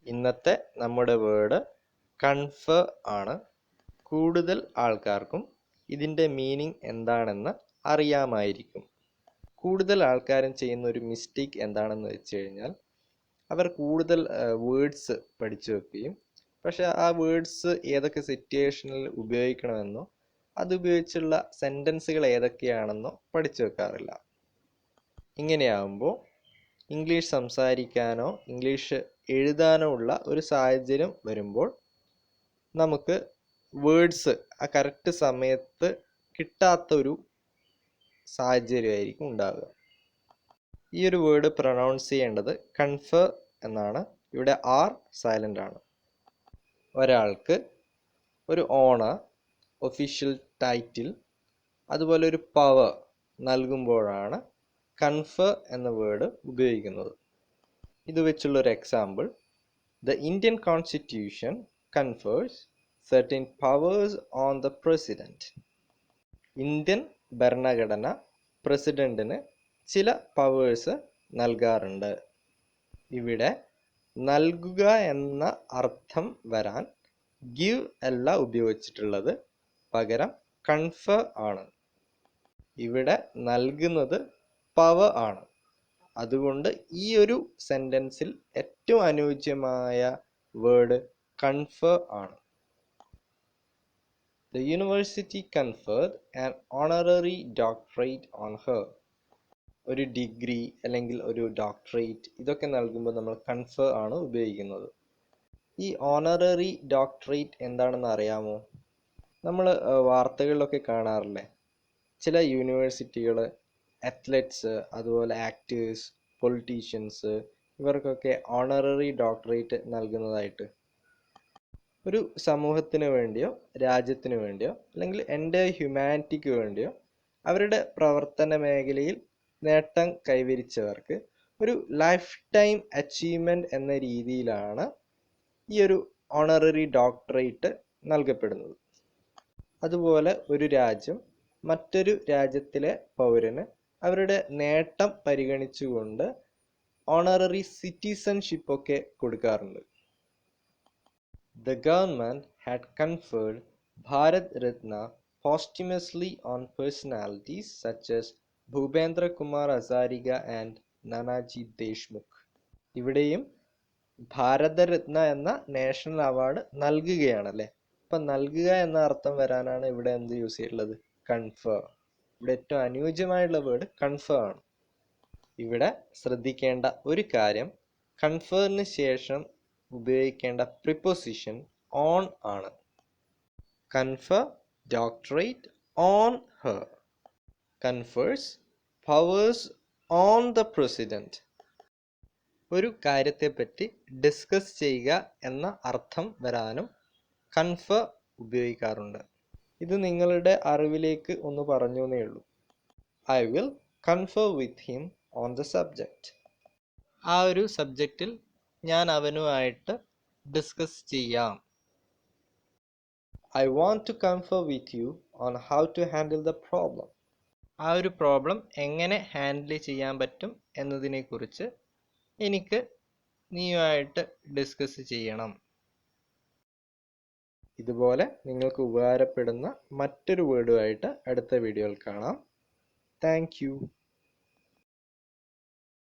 ഇന്നത്തെ നമ്മുടെ word confer ആണ്. കൂടുതൽ ആൾക്കാർക്കും ഇതിൻ്റെ മീനിങ് എന്താണെന്ന് അറിയാമായിരിക്കും. കൂടുതൽ ആൾക്കാരും ചെയ്യുന്ന ഒരു മിസ്റ്റേക്ക് എന്താണെന്ന് വെച്ച് കഴിഞ്ഞാൽ അവർ കൂടുതൽ വേർഡ്സ് പഠിച്ചു വെക്കുകയും പക്ഷെ ആ വേർഡ്സ് ഏതൊക്കെ സിറ്റുവേഷനിൽ ഉപയോഗിക്കണമെന്നോ അതുപയോഗിച്ചുള്ള സെൻറ്റൻസുകൾ ഏതൊക്കെയാണെന്നോ പഠിച്ചു വെക്കാറില്ല. ഇങ്ങനെയാകുമ്പോൾ ഇംഗ്ലീഷ് സംസാരിക്കാനോ ഇംഗ്ലീഷ് എഴുതാനോ ഉള്ള ഒരു സാഹചര്യം വരുമ്പോൾ നമുക്ക് വേർഡ്സ് ആ കറക്റ്റ് സമയത്ത് കിട്ടാത്തൊരു സാഹചര്യമായിരിക്കും ഉണ്ടാവുക. ഈ ഒരു വേർഡ് പ്രൊനൗൺസ് ചെയ്യേണ്ടത് കൺഫർ എന്നാണ്. ഇവിടെ ആർ സൈലൻ്റ് ആണ്. ഒരാൾക്ക് ഒരു ഓണർ, ഒഫീഷ്യൽ ടൈറ്റിൽ, അതുപോലെ ഒരു പവർ നൽകുമ്പോഴാണ് കൺഫർ എന്ന വേർഡ് ഉപയോഗിക്കുന്നത്. ഇത് വെച്ചുള്ളൊരു example: the Indian constitution confers certain powers on the president. Indian ഭരണഘടന പ്രസിഡന്റിന് ചില പവേഴ്സ് നൽകാറുണ്ട്. ഇവിടെ നൽകുക എന്ന അർത്ഥം വരാൻ ഗിവ് അല്ല ഉപയോഗിച്ചിട്ടുള്ളത്, പകരം കൺഫർ ആണ്. ഇവിടെ നൽകുന്നത് പവർ ആണ്. അതുകൊണ്ട് ഈ ഒരു സെൻറ്റൻസിൽ ഏറ്റവും അനുയോജ്യമായ വേർഡ് കൺഫർ ആണ്. The university conferred an honorary doctorate on her. ഒരു ഡിഗ്രി അല്ലെങ്കിൽ ഒരു ഡോക്ടറേറ്റ് ഇതൊക്കെ നൽകുമ്പോൾ നമ്മൾ കൺഫർ ആണ് ഉപയോഗിക്കുന്നത്. ഈ ഓണററി ഡോക്ടറേറ്റ് എന്താണെന്ന് അറിയാമോ? നമ്മൾ വാർത്തകളിലൊക്കെ കാണാറില്ലേ, ചില യൂണിവേഴ്സിറ്റികൾ അത്ലറ്റ്സ്, അതുപോലെ ആക്ടേഴ്സ്, പൊളിറ്റീഷ്യൻസ് ഇവർക്കൊക്കെ ഓണററി ഡോക്ടറേറ്റ് നൽകുന്നതായിട്ട്. ഒരു സമൂഹത്തിന് വേണ്ടിയോ രാജ്യത്തിന് വേണ്ടിയോ അല്ലെങ്കിൽ എൻ്റെ ഹ്യൂമാനിറ്റിക്ക് വേണ്ടിയോ അവരുടെ പ്രവർത്തന മേഖലയിൽ നേട്ടം കൈവരിച്ചവർക്ക് ഒരു ലൈഫ് ടൈം അച്ചീവ്മെൻറ്റ് എന്ന രീതിയിലാണ് ഈ ഒരു ഓണററി ഡോക്ടറേറ്റ് നൽകപ്പെടുന്നത്. അതുപോലെ ഒരു രാജ്യം മറ്റൊരു രാജ്യത്തിലെ പൗരന് അവരുടെ നേട്ടം പരിഗണിച്ചുകൊണ്ട് ഓണററി സിറ്റിസൺഷിപ്പ് ഒക്കെ കൊടുക്കാറുണ്ട്. The government had conferred Bharat Ratna posthumously on personalities such as Bhupendra Kumar Hazarika and Nanaji Deshmukh. ഇവിടെയും ഭാരതരത്ന എന്ന നാഷണൽ അവാർഡ് നൽകുകയാണല്ലേ. അപ്പം നൽകുക എന്ന അർത്ഥം വരാനാണ് ഇവിടെ എന്ത് യൂസ് ചെയ്തിട്ടുള്ളത്? കൺഫർ. ഇവിടെ ഏറ്റവും അനുയോജ്യമായുള്ള വേർഡ് കൺഫർ ആണ്. ഇവിടെ ശ്രദ്ധിക്കേണ്ട ഒരു കാര്യം, കൺഫറിന് ശേഷം ഉപയോഗിക്കേണ്ട പ്രിപ്പോസിഷൻ ഓൺ ആണ്. Confer doctorate on her. Confers powers on the president. ഒരു കാര്യത്തെപ്പറ്റി ഡിസ്കസ് ചെയ്യുക എന്ന അർത്ഥം വരാനും കൺഫർ ഉപയോഗിക്കാറുണ്ട്. ഇത് നിങ്ങളുടെ അറിവിലേക്ക് ഒന്ന് പറഞ്ഞു എന്നേ ഉള്ളൂ. I will confer with him on the subject. ആ ഒരു സബ്ജക്റ്റിൽ ഞാൻ അവനുമായിട്ട് ഡിസ്കസ് ചെയ്യാം. I want to confer with you on how to handle the problem. ആ ഒരു പ്രോബ്ലം എങ്ങനെ ഹാൻഡിൽ ചെയ്യാൻ പറ്റും എന്നതിനെക്കുറിച്ച് എനിക്ക് നീയുമായിട്ട് ഡിസ്കസ് ചെയ്യണം. ഇതുപോലെ നിങ്ങൾക്ക് ഉപകാരപ്പെടുന്ന മറ്റൊരു വേർഡുമായിട്ട് അടുത്ത വീഡിയോയിൽ കാണാം. Thank you.